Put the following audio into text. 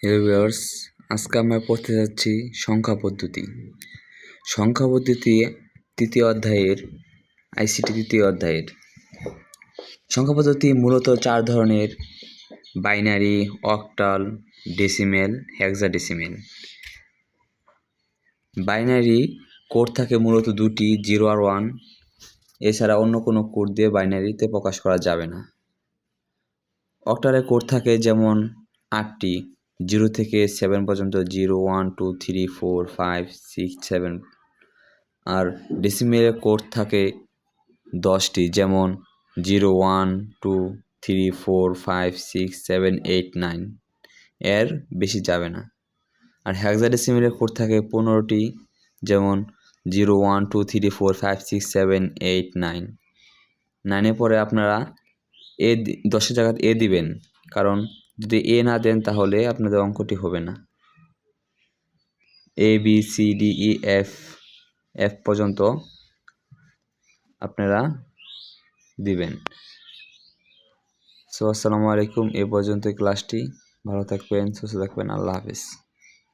Hello viewers, আজকে আমরা পড়তে যাচ্ছি সংখ্যা পদ্ধতি। সংখ্যা পদ্ধতি তৃতীয় অধ্যায়ের আইসিটি তৃতীয় অধ্যায়ের সংখ্যা পদ্ধতি মূলত 4 ধরনের: binary, octal, decimal, hexadecimal. Binary code থাকে মূলত 2টি, 0 আর 1। এছাড়া অন্য কোনো কোড দিয়ে বাইনারিতে প্রকাশ করা যাবে না। অক্টালে কোড থাকে যেমন 8টি, 0 থেকে 7 পর্যন্ত, 0, 1, 2, 3, 4, 5, 6, 7। আর ডেসিমেলে কোড থাকে 10টি, যেমন 0, 1, 2, 3, 4, 5, 6, 7, 8, 9। এর বেশি যাবে না। আর হেক্সাডেসিমেলে কোড থাকে 15টি, যেমন 0, 1, 2, 3, 4, 5, 6, 7, 8, 9। 9-এ পরে আপনারা 10-এর জায়গায় এ দিবেন, কারণ যদি এ না দেন তাহলে আপনাদের অঙ্কটি হবে না। A B C D E F পর্যন্ত আপনারা দিবেন। আসসালামু আলাইকুম। এ পর্যন্ত ক্লাসটি। ভালো থাকবেন, সুস্থ থাকবেন। আল্লাহ হাফেজ।